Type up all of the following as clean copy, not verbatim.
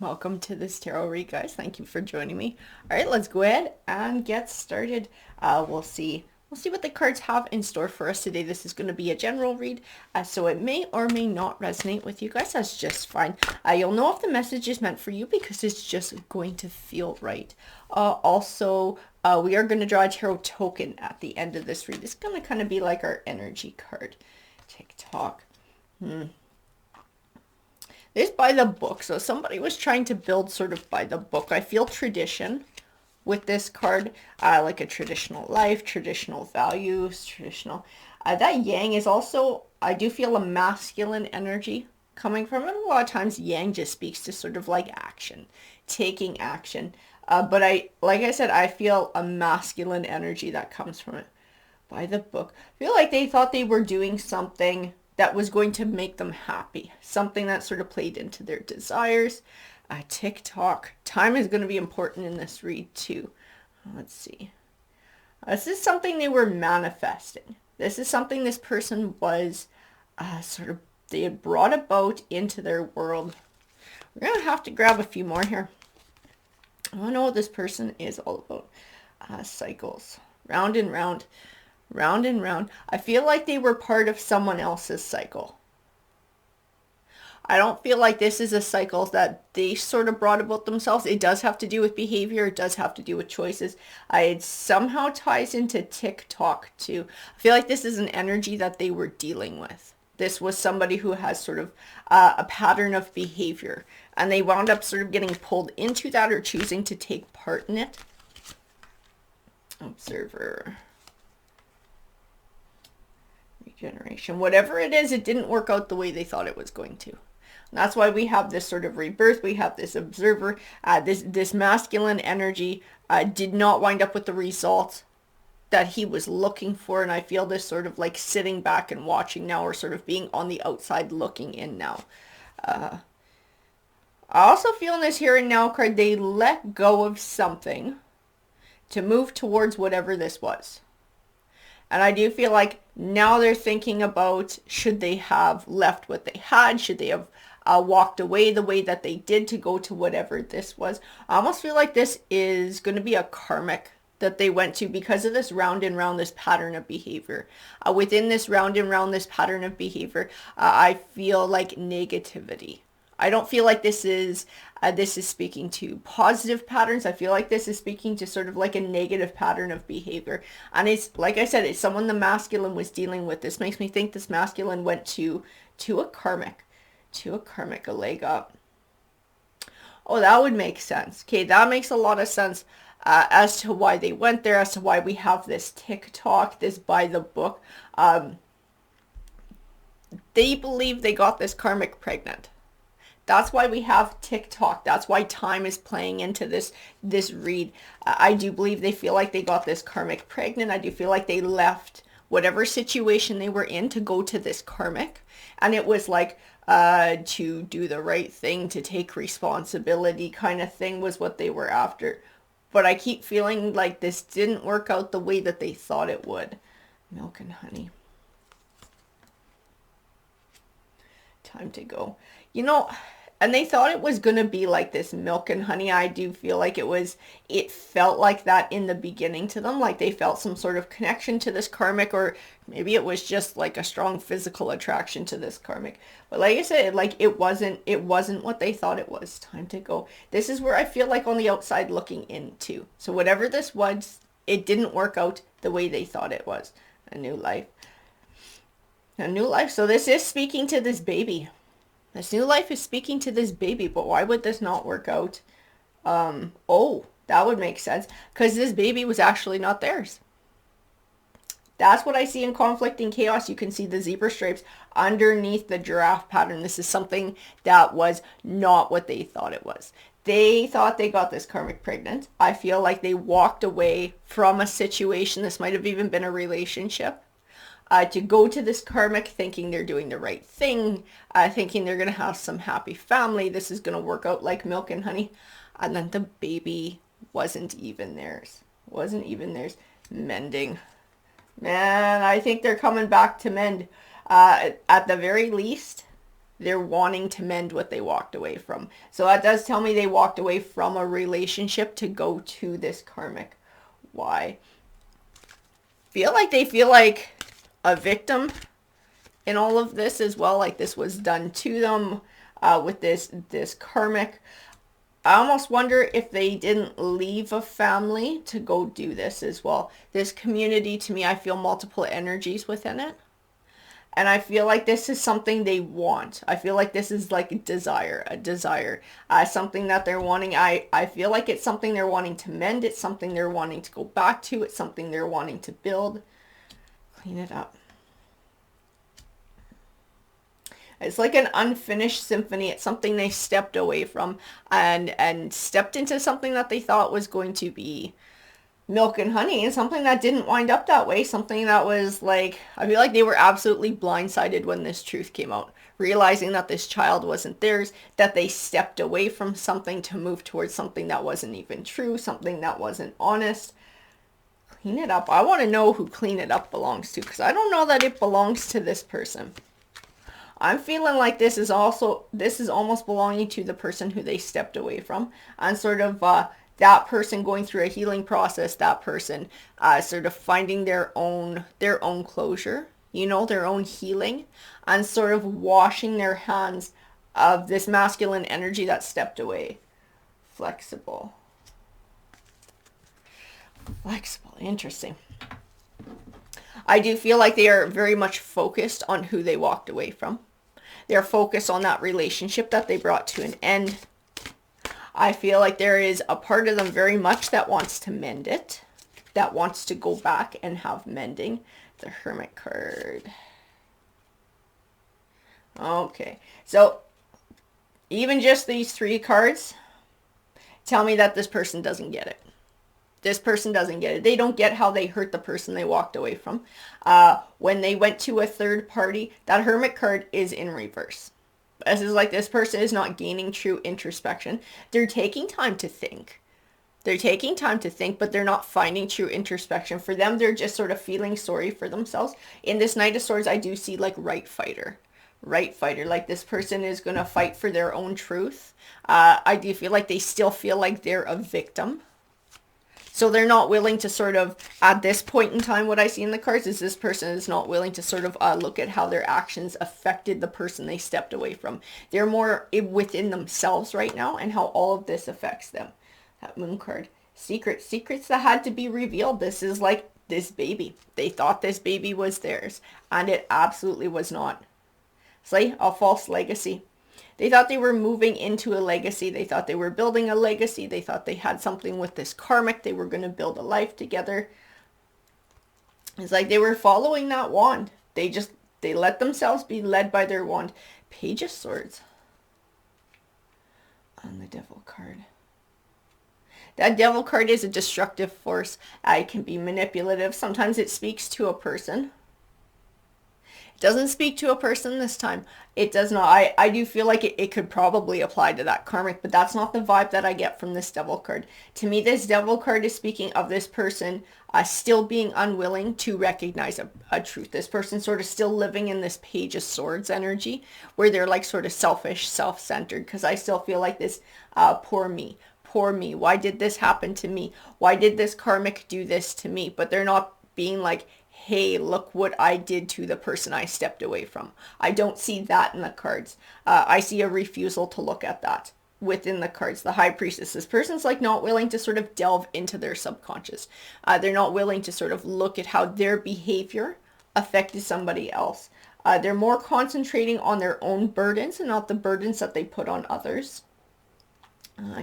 Welcome to this tarot read, guys. Thank you for joining me. All right, let's go ahead and get started. We'll see what the cards have in store for us today. This is going to be a general read, so it may or may not resonate with you guys. That's just fine. You'll know if the message is meant for you because it's just going to feel right. We are going to draw a tarot token at the end of this read. It's going to kind of be like our energy card. TikTok. This by the book. So somebody was trying to build sort of by the book. I feel tradition with this card, like a traditional life, traditional values, traditional. That yang is also, I do feel a masculine energy coming from it. A lot of times yang just speaks to sort of like action, taking action. Like I said, I feel a masculine energy that comes from it by the book. I feel like they thought they were doing something that was going to make them happy. Something that sort of played into their desires. TikTok. Time is going to be important in this read too. Let's see. This is something they were manifesting. This is something this person was they had brought about into their world. We're going to have to grab a few more here. I want to know what this person is all about. Cycles. Round and round. Round and round. I feel like they were part of someone else's cycle. I don't feel like this is a cycle that they sort of brought about themselves. It does have to do with behavior. It does have to do with choices. It somehow ties into TikTok too. I feel like this is an energy that they were dealing with. This was somebody who has sort of a pattern of behavior, and they wound up sort of getting pulled into that or choosing to take part in it. Observer. Regeneration. Whatever it is, it didn't work out the way they thought it was going to. And that's why we have this sort of rebirth. We have this observer. This masculine energy did not wind up with the results that he was looking for. And I feel this sort of like sitting back and watching now, or sort of being on the outside looking in now. I also feel in this here and now card, they let go of something to move towards whatever this was. And I do feel like now they're thinking about, should they have left what they had? Should they have walked away the way that they did to go to whatever this was? I almost feel like this is going to be a karmic that they went to because of this round and round, this pattern of behavior. Within this round and round, this pattern of behavior, I feel like negativity. I don't feel like this is speaking to positive patterns. I feel like this is speaking to sort of like a negative pattern of behavior. And it's, like I said, it's someone the masculine was dealing with. This makes me think this masculine went to a karmic, a leg up. Oh, that would make sense. Okay, that makes a lot of sense as to why they went there, as to why we have this TikTok, this by the book. They believe they got this karmic pregnant. That's why we have TikTok. That's why time is playing into this read. I do believe they feel like they got this karmic pregnant. I do feel like they left whatever situation they were in to go to this karmic. And it was like to do the right thing, to take responsibility kind of thing was what they were after. But I keep feeling like this didn't work out the way that they thought it would. Milk and honey. Time to go. And they thought it was going to be like this milk and honey. I do feel like it felt like that in the beginning to them. Like they felt some sort of connection to this karmic, or maybe it was just like a strong physical attraction to this karmic. But like I said, like it wasn't what they thought it was. Time to go. This is where I feel like on the outside looking in too. So whatever this was, it didn't work out the way they thought it was. A new life. A new life. So this is speaking to this baby. This new life is speaking to this baby, but why would this not work out? Oh, that would make sense. Because this baby was actually not theirs. That's what I see in conflict and chaos. You can see the zebra stripes underneath the giraffe pattern. This is something that was not what they thought it was. They thought they got this karmic pregnant. I feel like they walked away from a situation. This might have even been a relationship. To go to this karmic thinking they're doing the right thing, thinking they're going to have some happy family. This is going to work out like milk and honey. And then the baby wasn't even theirs. Mending. Man, I think they're coming back to mend. At the very least, they're wanting to mend what they walked away from. So that does tell me they walked away from a relationship to go to this karmic. Why? They feel like a victim in all of this as well. Like this was done to them with this karmic. I almost wonder if they didn't leave a family to go do this as well. This community, to me, I feel multiple energies within it. And I feel like this is something they want. I feel like this is like a desire, something that they're wanting. I feel like it's something they're wanting to mend. It's something they're wanting to go back to. It's something they're wanting to build. Clean it up. It's like an unfinished symphony. It's something they stepped away from and stepped into something that they thought was going to be milk and honey, and something that didn't wind up that way. Something that was like, I feel like they were absolutely blindsided when this truth came out, realizing that this child wasn't theirs, that they stepped away from something to move towards something that wasn't even true, something that wasn't honest. Clean it up. I want to know who clean it up belongs to, because I don't know that it belongs to this person. I'm feeling like this is almost belonging to the person who they stepped away from, and sort of that person going through a healing process, that person sort of finding their own closure, their own healing, and sort of washing their hands of this masculine energy that stepped away. Flexible, interesting. I do feel like they are very much focused on who they walked away from. They're focused on that relationship that they brought to an end. I feel like there is a part of them very much that wants to mend it, that wants to go back and have mending. The Hermit card. Okay, so even just these 3 cards tell me that this person doesn't get it. This person doesn't get it. They don't get how they hurt the person they walked away from. When they went to a third party, that Hermit card is in reverse. This is like this person is not gaining true introspection. They're taking time to think. But they're not finding true introspection. For them, they're just sort of feeling sorry for themselves. In this Knight of Swords, I do see like right fighter. Like this person is going to fight for their own truth. I do feel like they still feel like they're a victim. So they're not willing to sort of, at this point in time, what I see in the cards is this person is not willing to sort of look at how their actions affected the person they stepped away from. They're more within themselves right now and how all of this affects them. That Moon card. Secrets that had to be revealed. This is like this baby. They thought this baby was theirs, and it absolutely was not. It's like a false legacy. They thought they were moving into a legacy. They thought they were building a legacy. They thought they had something with this karmic. They were going to build a life together. It's like they were following that wand. They let themselves be led by their wand. Page of Swords. On the Devil card. That Devil card is a destructive force. It can be manipulative. Sometimes it speaks to a person. Doesn't speak to a person this time. It does not. I do feel like it could probably apply to that karmic, but that's not the vibe that I get from this Devil card. To me, this Devil card is speaking of this person still being unwilling to recognize a truth. This person sort of still living in this Page of Swords energy where they're like sort of selfish, self-centered, because I still feel like this poor me. Why did this happen to me? Why did this karmic do this to me? But they're not being like, hey, look what I did to the person I stepped away from. I don't see that in the cards. I see a refusal to look at that within the cards. The High Priestess. This person's like not willing to sort of delve into their subconscious. They're not willing to sort of look at how their behavior affected somebody else. They're more concentrating on their own burdens and not the burdens that they put on others.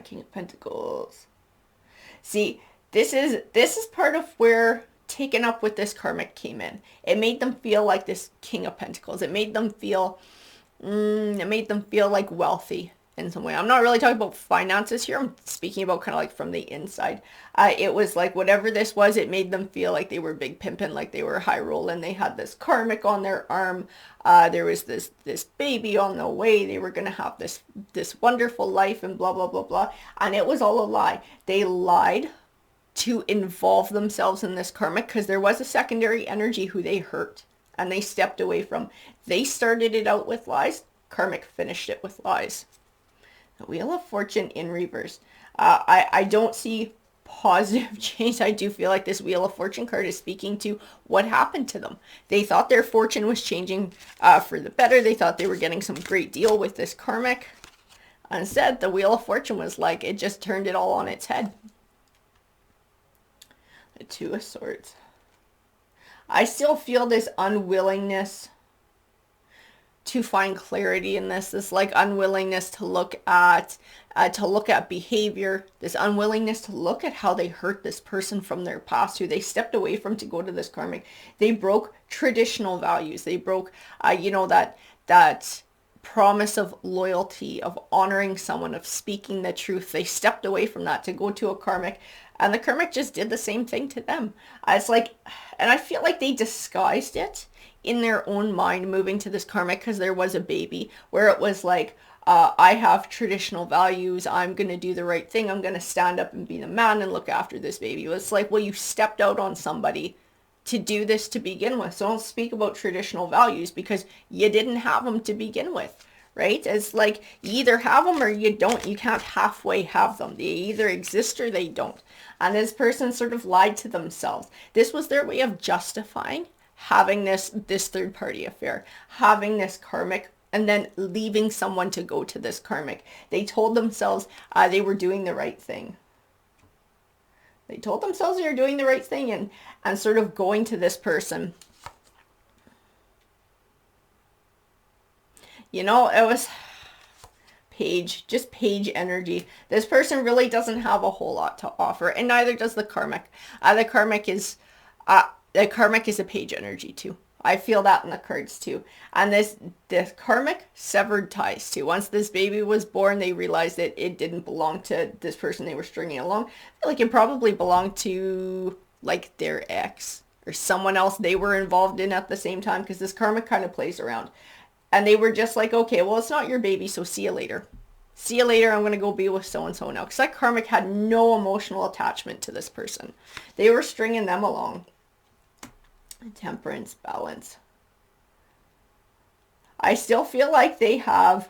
King of Pentacles. See, this is part of where taken up with this karmic came in. It made them feel like this King of Pentacles. It made them feel like wealthy in some way. I'm not really talking about finances here. I'm speaking about kind of like from the inside. It was like whatever this was, it made them feel like they were big pimpin', like they were high rolling. They had this karmic on their arm. There was this baby on the way. They were going to have this wonderful life and blah, blah, blah, blah. And it was all a lie. They lied to involve themselves in this karmic because there was a secondary energy who they hurt and they stepped away from. They started it out with lies. Karmic finished it with lies. The Wheel of Fortune in reverse. I don't see positive change. I do feel like this Wheel of Fortune card is speaking to what happened to them. They thought their fortune was changing for the better. They thought they were getting some great deal with this Karmic. Instead, the Wheel of Fortune was like, it just turned it all on its head. The Two of Swords. I still feel this unwillingness to find clarity in this like unwillingness to look at behavior, this unwillingness to look at how they hurt this person from their past, who they stepped away from to go to this Karmic. They broke traditional values. They broke, that promise of loyalty, of honoring someone, of speaking the truth. They stepped away from that to go to a Karmic, and the Karmic just did the same thing to them. It's like, and I feel like they disguised it in their own mind, moving to this Karmic, because there was a baby where it was like, I have traditional values, I'm going to do the right thing, I'm going to stand up and be the man and look after this baby. It's like, well, you stepped out on somebody to do this to begin with. So don't speak about traditional values because you didn't have them to begin with, right? It's like, you either have them or you don't. You can't halfway have them. They either exist or they don't. And this person sort of lied to themselves. This was their way of justifying having this third party affair, having this Karmic, and then leaving someone to go to this Karmic. They told themselves they were doing the right thing. They told themselves they were doing the right thing and sort of going to this person. It was just page energy. This person really doesn't have a whole lot to offer, and neither does the Karmic. The Karmic is a page energy too. I feel that in the cards too. And this Karmic severed ties too. Once this baby was born, they realized that it didn't belong to this person they were stringing along. I feel like it probably belonged to like their ex or someone else they were involved in at the same time, because this Karmic kind of plays around. And they were just like, okay, well, it's not your baby, so see you later. See you later, I'm going to go be with so-and-so now. Because that Karmic had no emotional attachment to this person. They were stringing them along. Temperance, balance. I still feel like they have,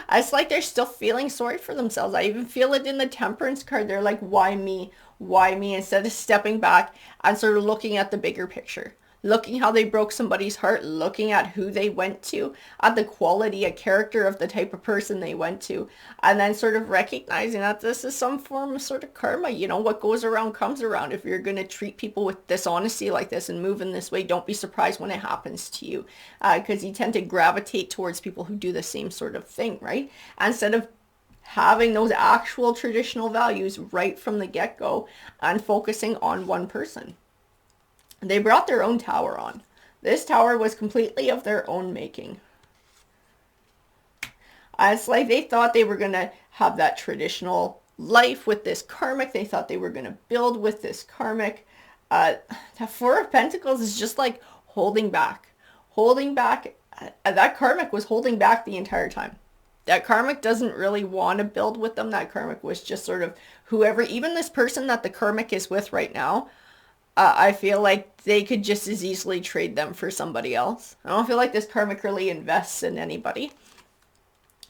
it's like they're still feeling sorry for themselves. I even feel it in the Temperance card. They're like, why me? Why me? Instead of stepping back and sort of looking at the bigger picture. Looking how they broke somebody's heart, looking at who they went to, at the quality, a character of the type of person they went to, and then sort of recognizing that this is some form of sort of karma. What goes around comes around. If you're going to treat people with dishonesty like this and move in this way, don't be surprised when it happens to you, because you tend to gravitate towards people who do the same sort of thing, right? Instead of having those actual traditional values right from the get-go and focusing on one person. They brought their own tower on. This tower was completely of their own making. It's like they thought they were going to have that traditional life with this Karmic. They thought they were going to build with this Karmic. The Four of Pentacles is just like holding back. Holding back. That Karmic was holding back the entire time. That Karmic doesn't really want to build with them. That Karmic was just sort of whoever, even this person that the Karmic is with right now, I feel like they could just as easily trade them for somebody else. I don't feel like this Karmic really invests in anybody.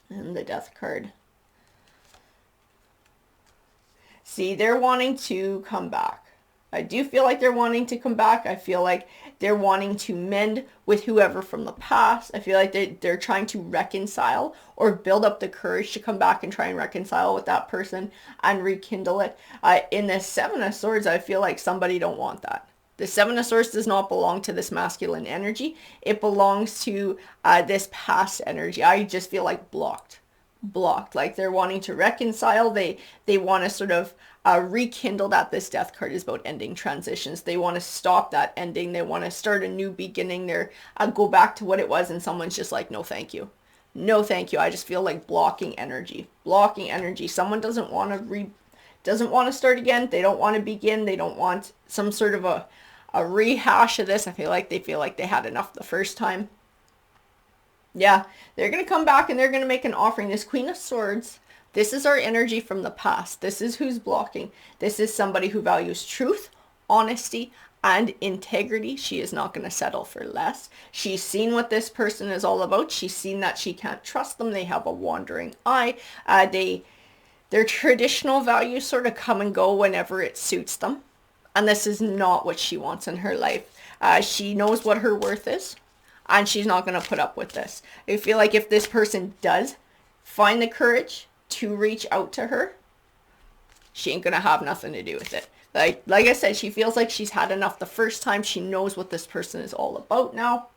And the Death card. See, they're wanting to come back. I do feel like they're wanting to come back. I feel like they're wanting to mend with whoever from the past. I feel like they're trying to reconcile or build up the courage to come back and try and reconcile with that person and rekindle it. In the Seven of Swords, I feel like somebody don't want that. The Seven of Swords does not belong to this masculine energy. It belongs to this past energy. I just feel like blocked. Like they're wanting to reconcile. They want to sort of rekindle that. This Death card is about ending transitions. They want to stop that ending. They want to start a new beginning. They're go back to what it was, and someone's just like, no thank you. No thank you. I just feel like blocking energy. Someone doesn't want to start again. They don't want to begin. They don't want some sort of a rehash of this. I feel like they had enough the first time. Yeah, they're going to come back and they're going to make an offering. This Queen of Swords, this is our energy from the past. This is who's blocking. This is somebody who values truth, honesty, and integrity. She is not going to settle for less. She's seen what this person is all about. She's seen that she can't trust them. They have a wandering eye. Their traditional values sort of come and go whenever it suits them. And this is not what she wants in her life. She knows what her worth is, and she's not going to put up with this. I feel like if this person does find the courage to reach out to her, she ain't going to have nothing to do with it. Like I said, she feels like she's had enough the first time. She knows what this person is all about now.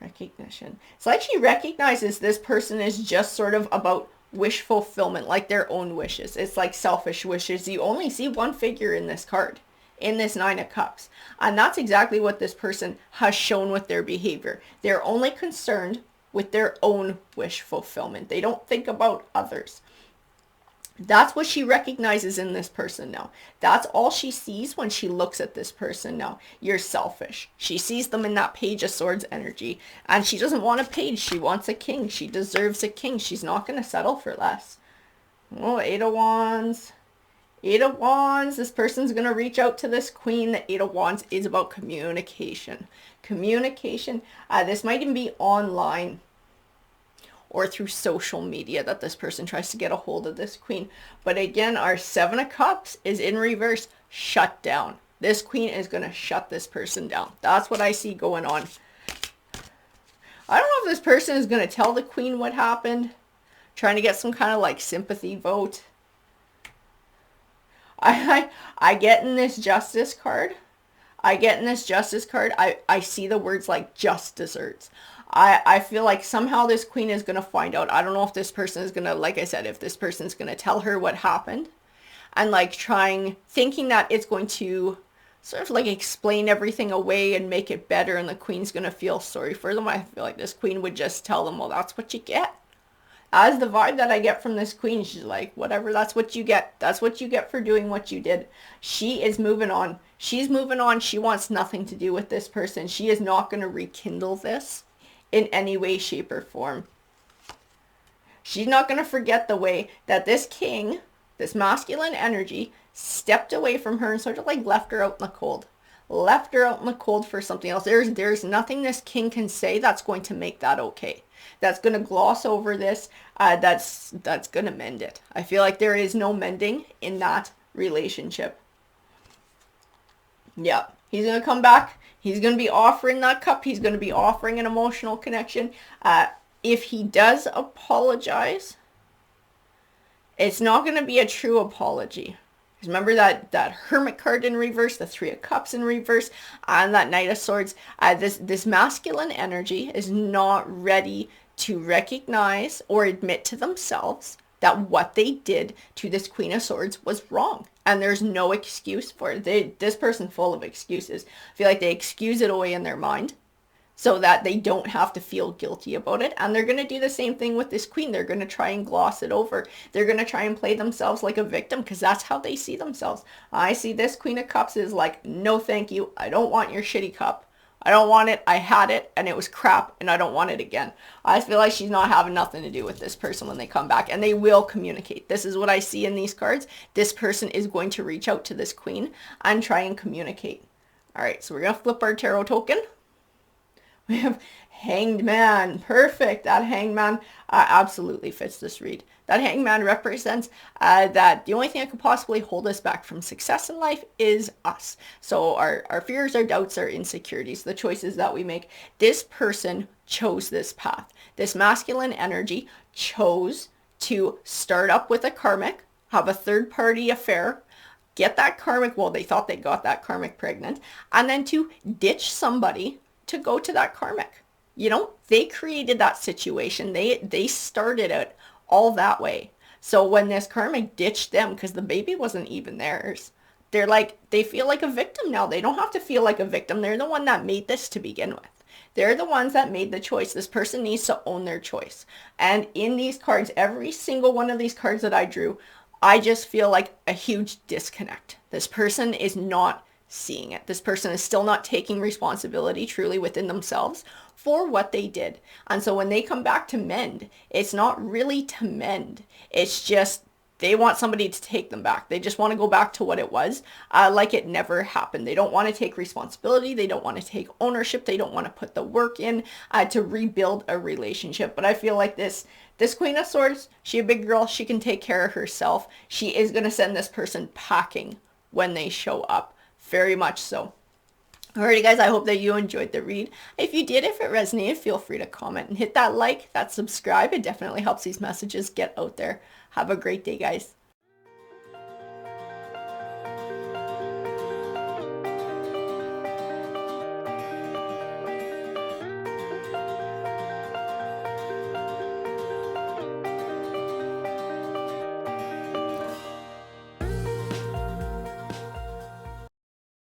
Recognition. It's like she recognizes this person is just sort of about wish fulfillment, like their own wishes. It's like selfish wishes. You only see one figure in this card, in this Nine of Cups. And that's exactly what this person has shown with their behavior. They're only concerned with their own wish fulfillment. They don't think about others. That's what she recognizes in this person now. That's all she sees when she looks at this person now. You're selfish. She sees them in that Page of Swords energy. And she doesn't want a page. She wants a king. She deserves a king. She's not going to settle for less. Oh, Eight of Wands. Eight of Wands. This person's going to reach out to this Queen. The Eight of Wands is about communication. Communication. This might even be online or through social media that this person tries to get a hold of this Queen. But again, our Seven of Cups is in reverse, shut down. This Queen is going to shut this person down. That's what I see going on. I don't know if this person is going to tell the Queen what happened, trying to get some kind of like sympathy vote. I get in this Justice card. I see the words like just desserts. I feel like somehow this Queen is going to find out. I don't know if this person is going to, like I said, if this person's going to tell her what happened and like thinking that it's going to sort of like explain everything away and make it better, and the Queen's going to feel sorry for them. I feel like this Queen would just tell them, well, that's what you get. As the vibe that I get from this Queen, she's like, whatever, that's what you get. That's what you get for doing what you did. She is moving on. She's moving on. She wants nothing to do with this person. She is not going to rekindle this in any way, shape, or form. She's not going to forget the way that this king, this masculine energy, stepped away from her and sort of like left her out in the cold. Left her out in the cold for something else. There's nothing this king can say that's going to make that okay. That's going to gloss over this. That's going to mend it. I feel like there is no mending in that relationship. Yeah, he's going to come back. He's going to be offering that cup. He's going to be offering an emotional connection. If he does apologize, it's not going to be a true apology. Remember that Hermit card in reverse, the Three of Cups in reverse, and that Knight of Swords. This masculine energy is not ready to recognize or admit to themselves that what they did to this Queen of Swords was wrong. And there's no excuse for it. This person's full of excuses. I feel like they excuse it away in their mind so that they don't have to feel guilty about it. And they're going to do the same thing with this Queen. They're going to try and gloss it over. They're going to try and play themselves like a victim because that's how they see themselves. I see this Queen of Cups is like, no thank you. I don't want your shitty cup. I don't want it. I had it and it was crap and I don't want it again. I feel like she's not having nothing to do with this person when they come back, and they will communicate. This is what I see in these cards. This person is going to reach out to this Queen and try and communicate. All right, so we're going to flip our tarot token. We have Hanged Man. Perfect. That Hanged Man absolutely fits this read. That Hanged Man represents that the only thing that could possibly hold us back from success in life is us. So our fears, our doubts, our insecurities, the choices that we make. This person chose this path. This masculine energy chose to start up with a karmic, have a third-party affair, get that karmic, well, they thought they got that karmic pregnant, and then to ditch somebody to go to that karmic. You know, they created that situation. They started it all that way. So when this karmic ditched them because the baby wasn't even theirs, they're like, they feel like a victim now. They don't have to feel like a victim. They're the one that made this to begin with. They're the ones that made the choice. This person needs to own their choice. And in these cards, every single one of these cards that I drew, I just feel like a huge disconnect. This person is not seeing it. This person is still not taking responsibility truly within themselves for what they did. And so when they come back to mend, it's not really to mend. It's just they want somebody to take them back. They just want to go back to what it was, like it never happened. They don't want to take responsibility. They don't want to take ownership. They don't want to put the work in to rebuild a relationship. But I feel like this Queen of Swords, she a big girl. She can take care of herself. She is going to send this person packing when they show up. Very much so. Alrighty guys, I hope that you enjoyed the read. If you did, if it resonated, feel free to comment and hit that like, that subscribe. It definitely helps these messages get out there. Have a great day, guys.